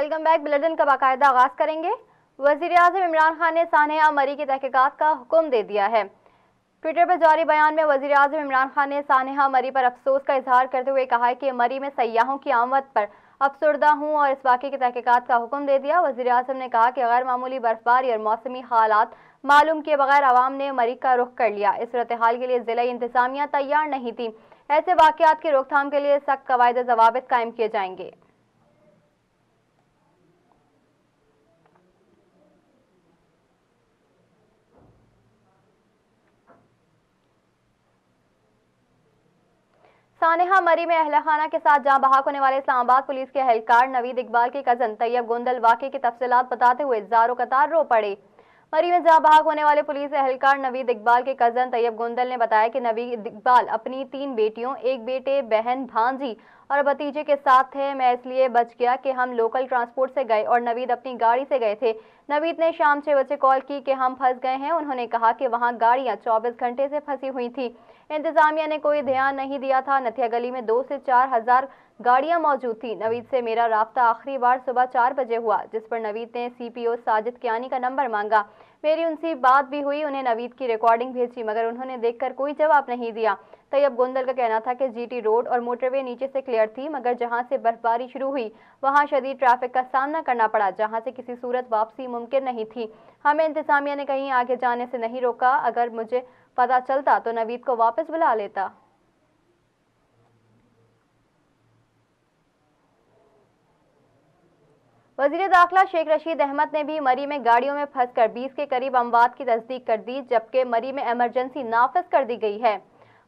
Welcome back. Bulletin का बाकायदा आगाज करेंगे। वज़ीर-ए-आज़म इमरान खान ने सानहा मरी की तहकीकात का हुक्म दे दिया है। ट्विटर पर जारी बयान में वज़ीर-ए-आज़म इमरान खान ने सानहा मरी पर अफसोस का इजहार करते हुए कहा है कि मरी में सयाहों की आमद पर अफसरदा हूँ और इस वाक़े की तहकीकात का हुक्म दे दिया। वज़ीर-ए-आज़म ने कहा कि गैर मामूली बर्फबारी और मौसमी हालात मालूम किए बगैर आवाम ने मरी का रुख कर लिया। इस सूरत हाल के लिए ज़िला इंतज़ामिया तैयार नहीं थी। ऐसे वाक़यात की रोकथाम के लिए सख्त कवायद ज़वाबित कायम किए जाएंगे। सानहा मरी में अहल खाना के साथ जहां बहाक होने वाले इस्लामाबाद पुलिस के एहलकार नवीद इकबाल के कजन तैयब गोंदल वाक़े की तफसीलात बताते हुए ज़ारो कतार रो पड़े। मरी में जहां बहाक होने वाले पुलिस एहलकार नवीद इकबाल के कजन तैयब गोंदल ने बताया कि नवीद इकबाल अपनी 3 बेटियों, एक बेटे, बहन, भांजी और भतीजे के साथ थे। मैं इसलिए बच गया कि हम लोकल ट्रांसपोर्ट से गए और नवीद अपनी गाड़ी से गए थे। नवीद ने शाम 6 बजे कॉल की कि हम फंस गए हैं। उन्होंने कहा कि वहां गाड़ियां 24 घंटे से फंसी हुई थी। इंतजामिया ने कोई ध्यान नहीं दिया था। नथिया गली में 2 से 4 हज़ार गाड़ियां मौजूद थी। नवीद से मेरा राब्ता आखिरी बार सुबह 4 बजे हुआ, जिस पर नवीद ने CPO साजिद कियानी का नंबर मांगा। मेरी उनसे बात भी हुई, उन्हें नवीद की रिकॉर्डिंग भेजी, मगर उन्होंने देखकर कोई जवाब नहीं दिया। तैयब गोंदल का कहना था कि GT रोड और मोटरवे नीचे से क्लियर थी, मगर जहां से बर्फबारी शुरू हुई वहां शदीद ट्रैफिक का सामना करना पड़ा, जहां से किसी सूरत वापसी मुमकिन नहीं थी। हमें इंतजामिया ने कहीं आगे जाने से नहीं रोका। अगर मुझे पता चलता तो नवीद को वापस बुला लेता। वज़ीर दाखिला शेख रशीद अहमद ने भी मरी में गाड़ियों में फंसकर 20 के करीब अमवात की तस्दीक कर दी, जबकि मरी में इमरजेंसी नाफिज कर दी गई है।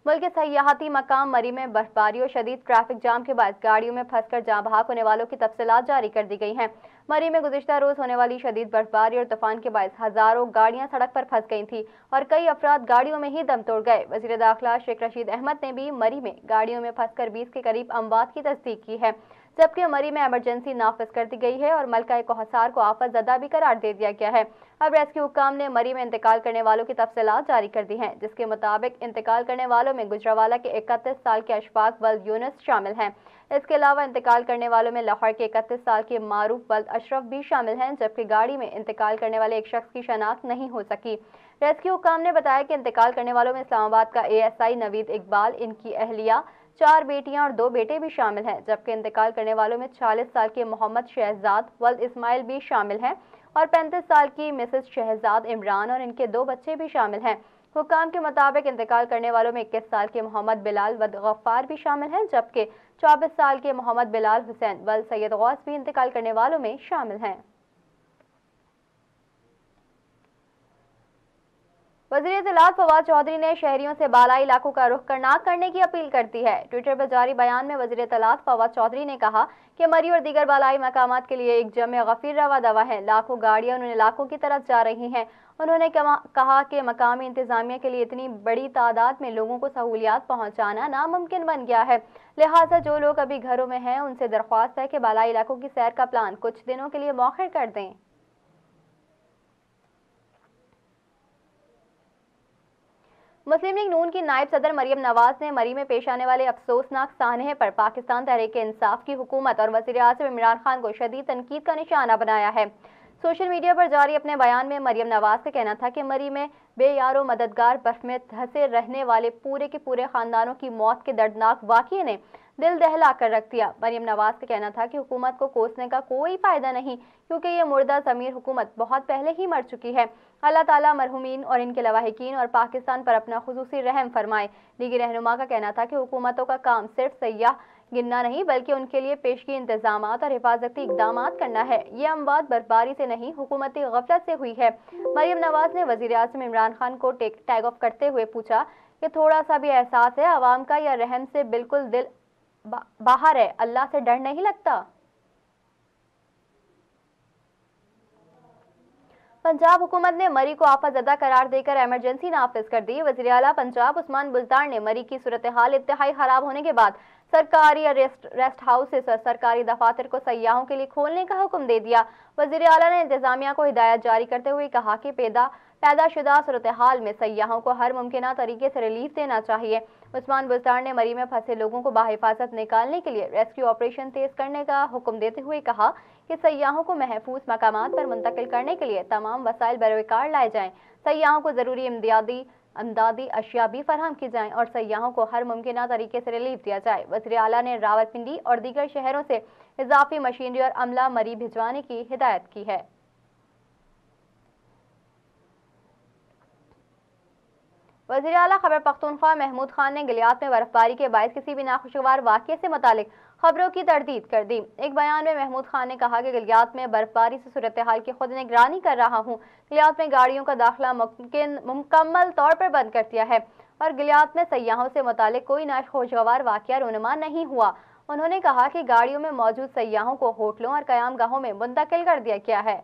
मुल्क के सयाहती मकाम मरी में बर्फबारी और शदीद ट्रैफिक जाम के बाद गाड़ियों में फंसकर जाँ बहक होने वालों की तफसीलात जारी कर दी गई हैं। मरी में गुज़िश्ता रोज होने वाली शदीद बर्फबारी और तूफान के बाद हजारों गाड़ियां सड़क पर फंस गई थी और कई अफराद गाड़ियों में ही दम तोड़ गए। वज़ीर दाखिला शेख रशीद अहमद ने भी मरी में गाड़ियों में फंसकर 20 के करीब अमवात की तस्दीक की है, जबकि मरी में इमरजेंसी नाफिज कर दी गई है और मलका कोहसार को आफत ज़दा भी करार दे दिया गया है। अब रेस्क्यू हुक्काम ने मरी में इंतकाल करने वालों की तफसीलात जारी कर दी हैं, जिसके मुताबिक इंतकाल करने वालों में गुजरावाला के 31 साल के अशफाक वल्द यूनुस शामिल हैं। इसके अलावा इंतकाल करने वालों में लाहौर के 31 साल के मारूफ वल्द अशरफ भी शामिल हैं, जबकि गाड़ी में इंतकाल करने वाले एक शख्स की शनाख्त नहीं हो सकी। रेस्क्यू हुक्काम ने बताया कि इंतकाल करने वालों में इस्लामाबाद का ASI नवीद इकबाल, इनकी अहलिया, 4 बेटियां और 2 बेटे भी शामिल हैं, जबकि इंतकाल करने वालों में 40 साल के मोहम्मद शहजाद वल्द इस्माइल भी शामिल हैं और 35 साल की मिसेस शहजाद इमरान और इनके 2 बच्चे भी शामिल हैं। हुक्काम के मुताबिक इंतकाल करने वालों में 21 साल के मोहम्मद बिलाल वल्द गफ्फार भी शामिल हैं, जबकि 24 साल के मोहम्मद बिलाल हुसैन वल्द सैयद गौस भी इंतकाल करने वालों में शामिल हैं। वज़ीर इत्तलात फवाद चौधरी ने शहरियों से बालाई इलाकों का रुख न करने की अपील कर दी है। ट्विटर पर जारी बयान में वज़ीर इत्तलात फवाद चौधरी ने कहा कि मरी और दीगर बालाई मकामात के लिए एक जमे गफीर रवा दवा है। लाखों गाड़ियां उन इलाकों की तरफ जा रही हैं। उन्होंने कहा कि मकामी इंतजामिया के लिए इतनी बड़ी तादाद में लोगों को सहूलियात पहुँचाना नामुमकिन बन गया है। लिहाजा जो लोग अभी घरों में हैं उनसे दरख्वास्त है कि बालाई इलाकों की सैर का प्लान कुछ दिनों के लिए मौखर कर दें। मुस्लिम लीग नून की नायब सदर मरियम नवाज ने मरी में पेश आने वाले अफसोसनाक सानहे पर पाकिस्तान तहरीक इंसाफ की हुकूमत और वज़ीर-ए-आज़म इमरान खान को शदीद तनकीद का निशाना बनाया है। सोशल मीडिया पर जारी अपने बयान में मरियम नवाज का कहना था कि मरी में बेयारो मददगार बर्फ में धंसे रहने वाले पूरे के पूरे खानदानों की मौत के दर्दनाक वाक़ये ने दिल दहला कर रख दिया। मरियम नवाज का कहना था कि हुकूमत को कोसने का कोई फायदा नहीं, क्योंकि ये मुर्दा ज़मीर हुकूमत बहुत पहले ही मर चुकी है। अल्लाह ताला मरहूमीन और इनके लवाहिकीन और पाकिस्तान पर अपना खुसूसी रहम फरमाए। लीगी रहनुमा का कहना था कि हुकूमतों का काम सिर्फ सयाह गिनना नहीं, बल्कि उनके लिए पेशगी इंतजामात और हिफाजती इकदामात करना है। ये अमवात बर्फबारी से नहीं, हुकूमती गफलत से हुई है। मरियम नवाज ने वज़ीर-ए-आज़म इमरान खान को टैग ऑफ करते हुए पूछा कि थोड़ा सा भी एहसास है आवाम का या रहम से बिल्कुल दिल बाहर है, अल्लाह से डर नहीं लगता? पंजाब हुकूमत ने मरी को आफत ज़दा करार देकर इमरजेंसी नाफिज कर दी। वज़ीर आला पंजाब उस्मान बुज़दार ने मरी की सूरत हाल इंतहाई खराब होने के बाद सरकारी रेस्ट हाउसेस और सरकारी दफातर को सयाहों के लिए खोलने का हुक्म दे दिया। वजीर आला ने इंतजामिया को हिदायत जारी करते हुए कहा कि पैदाशुदा सूरत हाल में सयाहों को हर मुमकिन तरीके से रिलीफ देना चाहिए। उस्मान बुज़दार ने मरी में फंसे लोगों को बाहिफाजत निकालने के लिए रेस्क्यू ऑपरेशन तेज करने का हुक्म देते हुए कहा कि सयाहों को महफूज मकामात पर मुंतकिल करने के लिए तमाम वसाइल बरवकार लाए जाएं। सयाहों को ज़रूरी इमदादी अशिया भी फराहम की जाएं और सयाहों को हर मुमकिन तरीके से रिलीफ दिया जाए। वज़ीर आला ने रावलपिंडी और दीगर शहरों से इजाफी मशीनरी और अमला मरी भिजवाने की हिदायत की है। वज़ीर आला खैबर पख्तूनख्वा महमूद खान ने गिलियात में बर्फबारी के बायस किसी भी नाखुशगवार वाक़ये से मुतालिक खबरों की तरदीद कर दी। एक बयान में महमूद खान ने कहा कि गिलियात में बर्फबारी से सूरत हाल की खुद निगरानी कर रहा हूँ। गिलियात में गाड़ियों का दाखिला मुकम्मल तौर पर बंद कर दिया है और गिलियात में सयाहों से मुतालिक कोई नाखुशगवार वाक़या रूनुमा नहीं हुआ। उन्होंने कहा कि गाड़ियों में मौजूद सयाहों को होटलों और क़यामगाहों में मुंतकिल कर दिया गया है।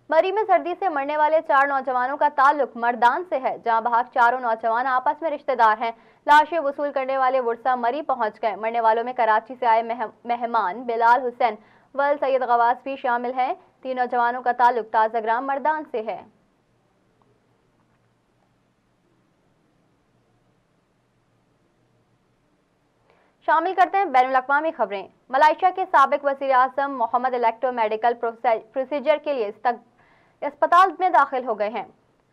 मरी में सर्दी से मरने वाले 4 नौजवानों का ताल्लुक मर्दान से है, जहां बहक चारों नौजवान आपस में रिश्तेदार हैं। लाशें वसूल करने वाले वुरसा मरी पहुंच गए। मरने वालों में कराची से आए मेहमान बिलाल हुसैन वल सैयद गवास भी शामिल हैं। 3 नौजवानों का ताल्लुक ताज़ाग्राम मर्दान से है। शामिल करते हैं बैनुल अक़वामी खबरें। मलाइशिया के साबिक वज़ीर आज़म मोहम्मद इलेक्टो मेडिकल प्रोसीजर के लिए अस्पताल में दाखिल हो गए हैं।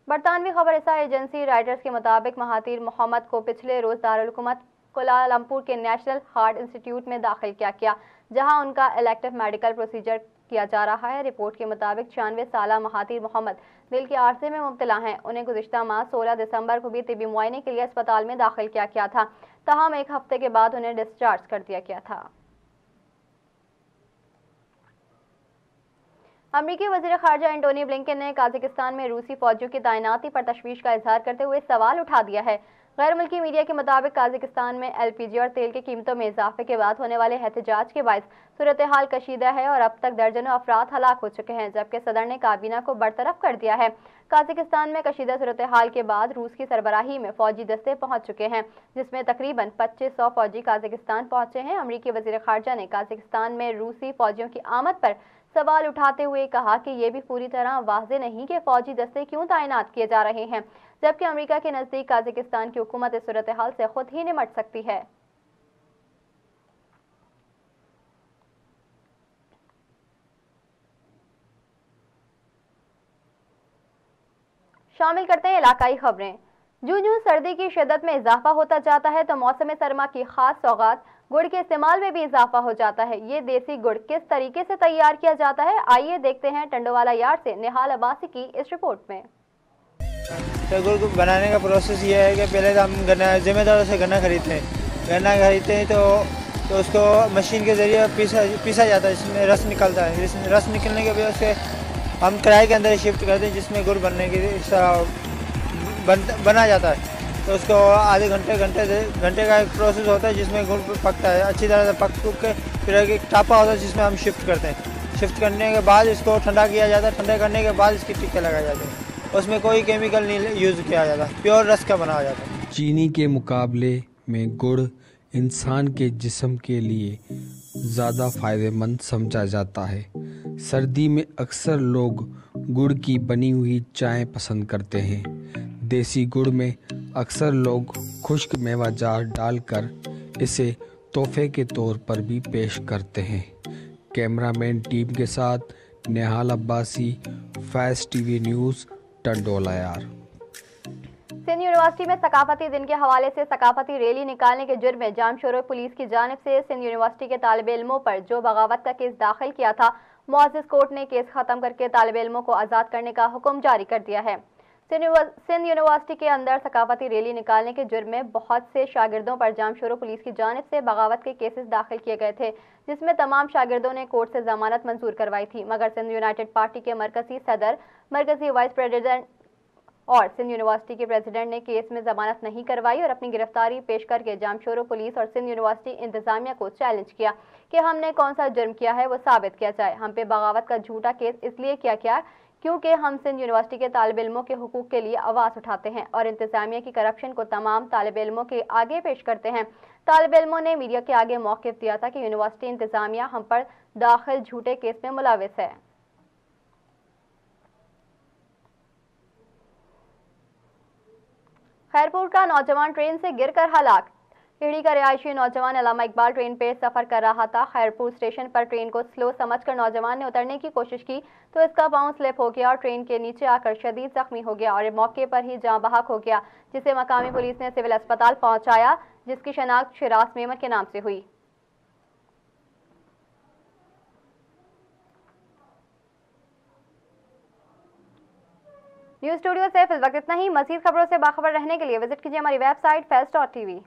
बरतानवी खबर रसा एजेंसी राइटर्स के मुताबिक महातीर मोहम्मद को पिछले रोज दारुल हुकूमत कोलालमपुर के नेशनल हार्ट इंस्टीट्यूट में दाखिल किया गया, जहां उनका इलेक्टिव मेडिकल प्रोसीजर किया जा रहा है। रिपोर्ट के मुताबिक 96 साला महातीर मोहम्मद दिल के आर्जे में मुब्तला हैं। उन्हें गुज़िश्ता माह 16 दिसंबर को भी तिबी मुआयने के लिए अस्पताल में दाखिल किया गया था, तहम एक हफ्ते के बाद उन्हें डिस्चार्ज कर दिया गया था। अमरीकी वज़ीर ख़ारजा एंटोनी ब्लिंकन ने काज़ाकिस्तान में रूसी फौजियों की तैनाती पर तशवीश का इजहार करते हुए सवाल उठा दिया है। गैर मुल्की मीडिया के मुताबिक काज़ाकिस्तान में LPG और तेल की कीमतों में इजाफे के बाद होने वाले एहतजाज के बायस सूरत हाल कशीदा है और अब तक दर्जनों अफराद हलाक हो चुके हैं, जबकि सदर ने काबीना को बरतरफ कर दिया है। काज़ाकिस्तान में कशीदा सूरत हाल के बाद रूस की सरबराही में फौजी दस्ते पहुंच चुके हैं, जिसमें तकरीबन 2500 फौजी काज़ाकिस्तान पहुंचे हैं। अमरीकी वज़ीर ख़ारजा ने काज़ाकिस्तान में रूसी फौजियों की आमद पर सवाल उठाते हुए कहा कि यह भी पूरी तरह वाज़ेह नहीं कि फौजी दस्ते क्यों तैनात किए जा रहे हैं, जबकि अमेरिका के नज़दीक काज़ाकिस्तान की हुकूमत इस सूरत हाल से खुद ही निमट सकती है। शामिल करते हैं इलाकाई खबरें। जूं सर्दी की शिद्दत में इजाफा होता जाता है तो मौसम सरमा की खास सौगात गुड़ के इस्तेमाल में भी इजाफा हो जाता है। ये देसी गुड़ किस तरीके से तैयार किया जाता है, आइए देखते हैं टंडोवाला यार्ड से निहाल अब्बासी की इस रिपोर्ट में। तो गुड़ को बनाने का प्रोसेस ये है कि पहले तो हम गन्ना जिम्मेदारों से गन्ना खरीदते हैं तो उसको मशीन के ज़रिए पीसा जाता है, इसमें रस निकलता है। रस निकलने के बाद उसके हम कढ़ाई के अंदर शिफ्ट करते हैं, जिसमें गुड़ बनने की इस तरह बना जाता है। तो उसको आधे घंटे का एक प्रोसेस होता है जिसमें गुड़ पकता है, अच्छी तरह से पक के फिर एक टापा होता है जिसमें हम शिफ्ट करते हैं। शिफ्ट करने के बाद इसको ठंडा किया जाता है, ठंडा करने के बाद इसकी टिक्के लगाए जाते हैं। उसमें कोई केमिकल नहीं यूज़ किया जाता, प्योर रस का बना जाता है। चीनी के मुकाबले में गुड़ इंसान के जिस्म के लिए ज़्यादा फ़ायदेमंद समझा जाता है। सर्दी में अक्सर लोग गुड़ की बनी हुई चाय पसंद करते हैं। देसी गुड़ में अक्सर लोग खुश्क मेवाजात डालकर इसे तोहफे के तौर पर भी पेश करते हैं। कैमरामैन टीम के साथ निहाल अब्बासी, फैज़ TV न्यूज़, टंडोला यार। सिंध यूनिवर्सिटी में सकाफती दिन के हवाले से सकाफती रैली निकालने के जुर्म में जामशोरो पुलिस की जानिब से सिंध यूनिवर्सिटी के तालिब इल्मों पर जो बगावत का केस दाखिल किया था, मुअज़्ज़िज़ कोर्ट ने केस खत्म करके तालिब इल्मों को आज़ाद करने का हुक्म जारी कर दिया है। सिंध यूनिवर्सिटी के अंदर सकाफती रैली निकालने के जुर्म में बहुत से शागिर्दों पर जामशोरो पुलिस की जानिब से बगावत के केसेस दाखिल किए गए थे, जिसमें तमाम शागिर्दों ने कोर्ट से जमानत मंजूर करवाई थी, मगर सिंध यूनाइटेड पार्टी के मरकजी सदर, मरकजी वाइस प्रेसिडेंट और सिंध यूनिवर्सिटी के प्रेसिडेंट ने केस में जमानत नहीं करवाई और अपनी गिरफ्तारी पेश करके जामशोरो पुलिस और सिंध यूनिवर्सिटी इंतजामिया को चैलेंज किया कि हमने कौन सा जुर्म किया है वो साबित किया जाए। हम पे बगावत का झूठा केस इसलिए किया गया क्योंकि हम सिंध यूनिवर्सिटी के तालिब इल्मों के हुकूक के लिए आवाज़ उठाते हैं और इंतजामिया की करप्शन को तमाम तालिब इल्मों के आगे पेश करते हैं। तालिब इल्मों ने मीडिया के आगे मौक़िफ़ दिया था कि यूनिवर्सिटी इंतजामिया हम पर दाखिल झूठे केस में मुलविस है। खैरपुर का नौजवान ट्रेन से गिरकर हलाक। टिहरी का रिहायशी नौजवान अल्लामा इकबाल ट्रेन पे सफर कर रहा था। खैरपुर स्टेशन पर ट्रेन को स्लो समझकर नौजवान ने उतरने की कोशिश की तो इसका पांव स्लिप हो गया और ट्रेन के नीचे आकर शदीद जख्मी हो गया और मौके पर ही जाँ बहक हो गया, जिसे मकामी पुलिस ने सिविल अस्पताल पहुंचाया, जिसकी शनाख्त शिराज मेमन के नाम से हुई। न्यूज़ स्टूडियो से फिल वक्त इतना ही। मज़ीद खबरों से बाखबर रहने के लिए विजिट कीजिए हमारी वेबसाइट fez.tv।